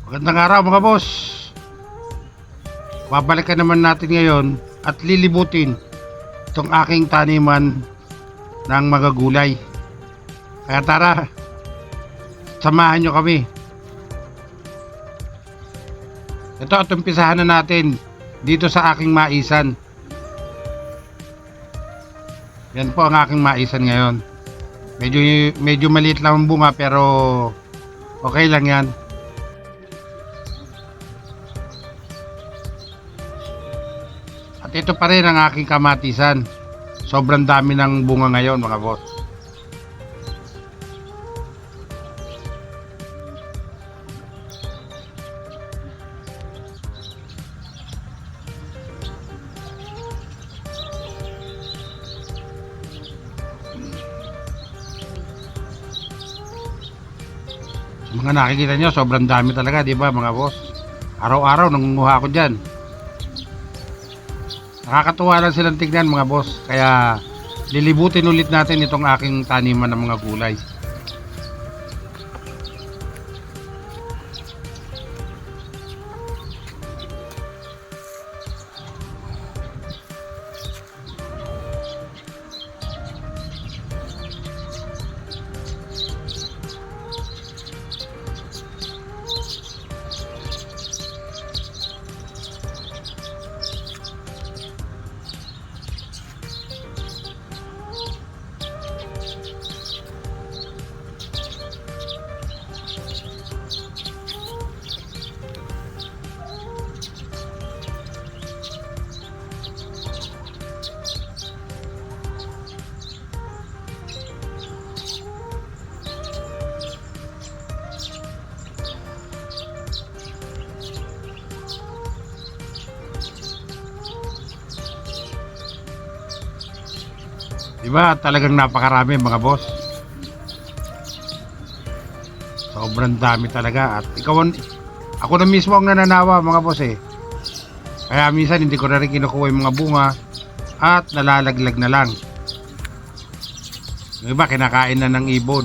Magandang araw mga boss. Babalikan naman natin ngayon at lilibutin itong aking taniman ng mga gulay. Kaya tara, samahan nyo kami. Ito at umpisahan na natin dito sa aking maisan. Yan po ang aking maisan ngayon. Medyo maliit lang ang bunga pero okay lang yan. At ito pa rin ang aking kamatisan. Sobrang dami ng bunga ngayon mga boss. Sa mga nakikita nyo, sobrang dami talaga, di ba mga boss? Araw-araw nangunguha ako dyan. Nakakatuwa lang silang tignan mga boss. Kaya lilibutin ulit natin itong aking taniman ng mga gulay. Diba talagang napakarami mga boss. Sobrang dami talaga. At ako na mismo ang nananawa mga boss eh. Kaya minsan hindi ko na rin kinukuha yung mga bunga at nalalaglag na lang. Yung iba kinakain na ng ibon.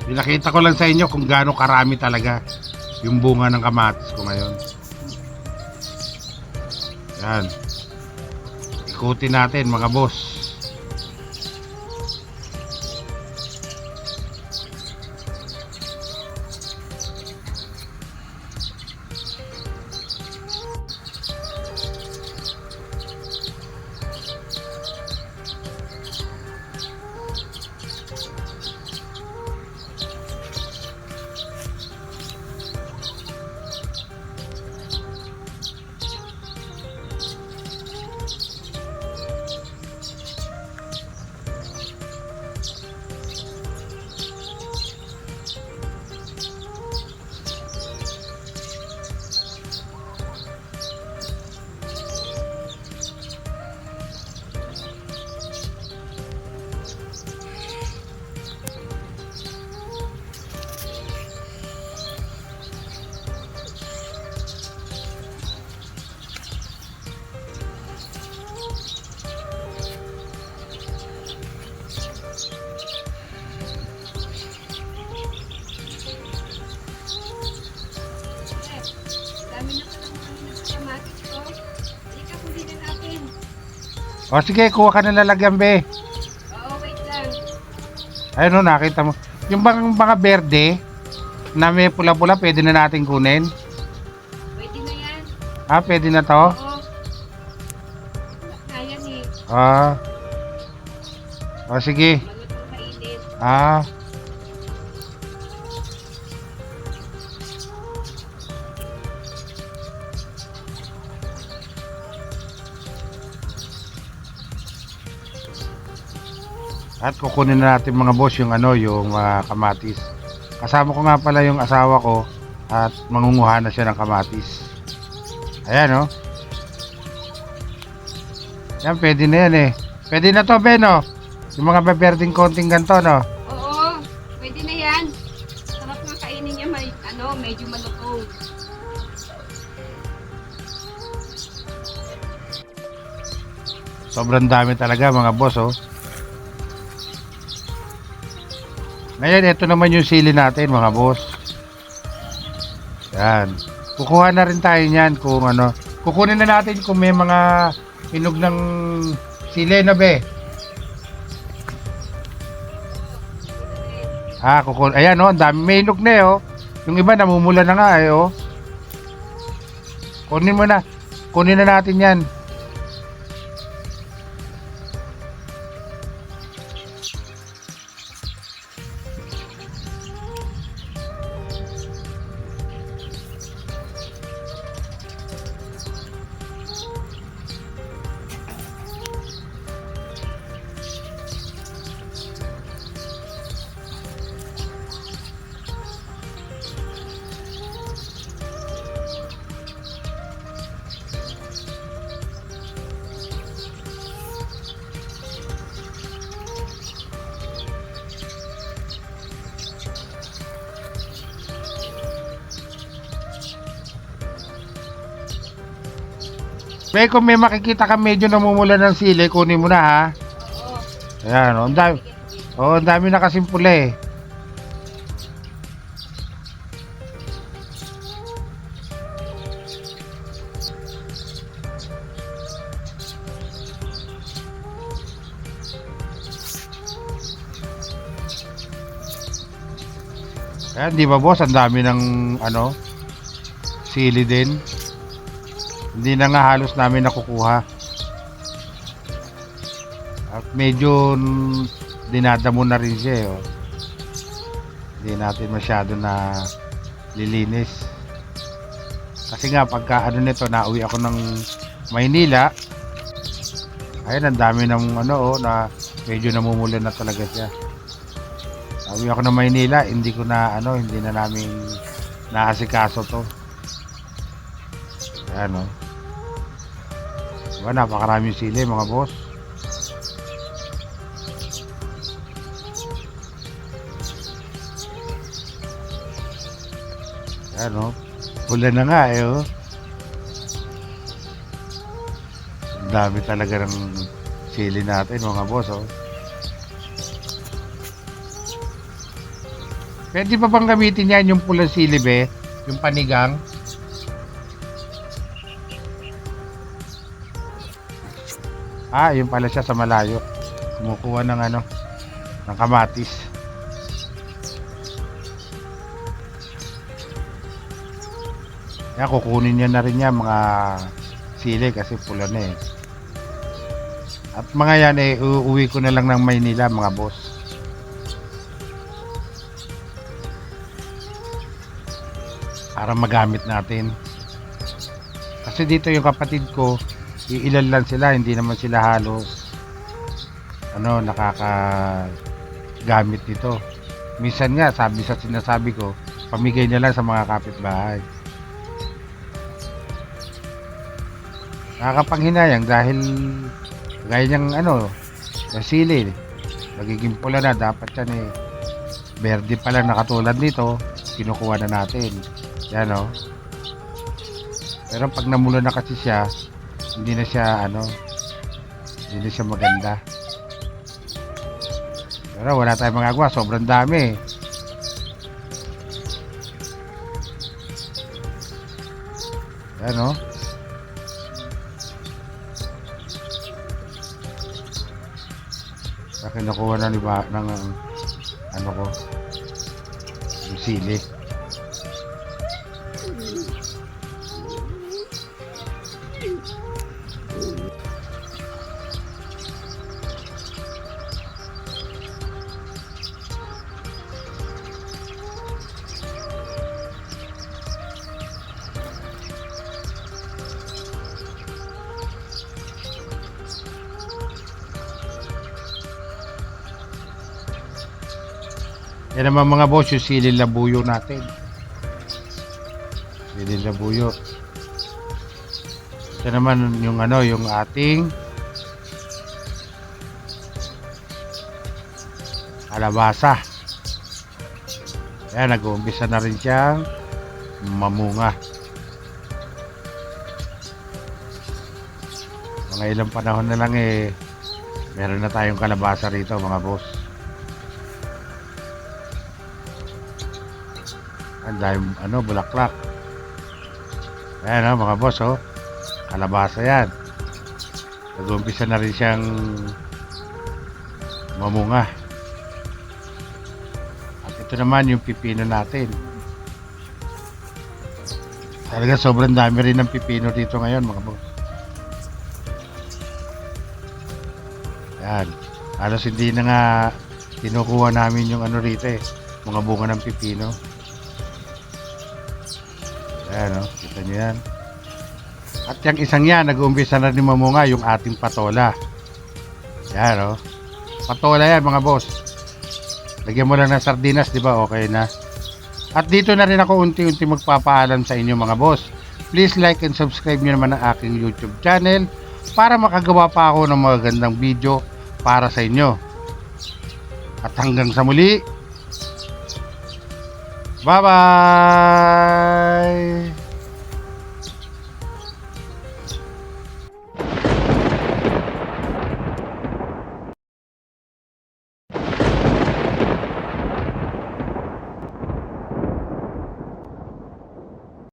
Pinakita ko lang sa inyo kung gaano karami talaga yung bunga ng kamatis ko ngayon. Yan. Ikutin natin mga boss. O sige, kuha ka ng lalagyan be. Oo, wait lang. Ayun o, nakita mo. Yung mga berde na may pula-pula, pwede na natin kunin. Pwede na yan. Ah, pwede na to? Oo. Kaya yan eh. Ah. O sige. Malutong mainit. Ah. At kukunin na natin mga boss yung ano, yung kamatis. Kasama ko nga pala yung asawa ko at mangunguha na siya ng kamatis. Ayan, oh. Yan, pwede na yan eh. Pwede na to, Ben, oh. Yung mga beberding konting ganto, no? Oo, pwede na yan. Sarap nga kainin niya, medyo malutong. Sobrang dami talaga mga boss, oh. Ngayon, ito naman yung sili natin mga boss. Yan. Kukuha na rin tayo niyan kung ano. Kukunin na natin kung may mga hinog ng sili na be. Ayan, oh, ang dami. May hinog na eh, oh. Yung iba namumula na nga eh, oh. Kunin mo na. Kunin na natin yan. May kung may makikita ka medyo namumula ng sili, kunin mo na ha. Oo. Ayan, oh, ang dami. Oh, ang dami na kasing pula eh. Ayan, di ba boss? Ang dami ng ano, sili din. Hindi na nga halos namin nakukuha. At medyo dinadamo na rin siya, oh. Hindi natin masyado na lilinis. Kasi nga pagka ano nito, nauwi ako ng Maynila. Ayun, ang dami ng ano, oh, na medyo namumula na talaga siya. Nauwi ako ng Maynila, hindi na namin naasikaso to. Ayan, oh. Diba, napakaraming sili mga boss. Ayan, oh. Pula na nga eh, oh. Ang dami talaga ng sili natin mga boss, oh. Pwede pa bang gamitin yan yung pulang sili be? Yung panigang? Yun pala siya sa malayo. Kumukuha ng ano, ng kamatis. Yan, kukunin niya na rin yan mga sili kasi pula na eh. At mga yan eh, uuwi ko na lang ng Maynila mga boss. Para magamit natin. Kasi dito yung kapatid ko, ilan lang sila, hindi naman sila halos nakakagamit nito. Minsan nga, sinasabi ko, pamigay na lang sa mga kapitbahay. Nakakapanghinayang dahil gaya niyang sili, magiging pula na, dapat yan eh, berde pa lang na katulad nito, kinukuha na natin. Yan, oh. Pero pag namula na kasi siya, hindi na siya maganda. Pero wala tayong magagawa, sobrang dami. Yan, oh. Sa kinukuha na ng yung sili. Yan naman mga boss, yung silil labuyo natin. Silil labuyo. Ito naman yung ano, yung ating kalabasa. Ayan, nag-uumpisa na rin siyang mamunga. Mga ilang panahon na lang meron na tayong kalabasa rito mga boss. Ang dahil bulaklak. Ayan mga boss kalabasa yan. Nag-uumpisa na rin siyang mamunga. At ito naman yung pipino natin. Talaga sobrang dami rin ng pipino dito ngayon mga boss. Yan. Halos hindi na nga kinukuha namin yung rito mga bunga ng pipino. Ayan kita nyo yan. At yung isang yan, nag-uumpisa na rin mamunga yung ating patola. Yan patola yan mga boss. Lagyan mo lang ng sardinas, di ba? Okay na. At dito na rin ako unti-unti magpapaalam sa inyo mga boss. Please like and subscribe nyo naman ang aking YouTube channel para makagawa pa ako ng mga gandang video para sa inyo. At hanggang sa muli. Bye-bye!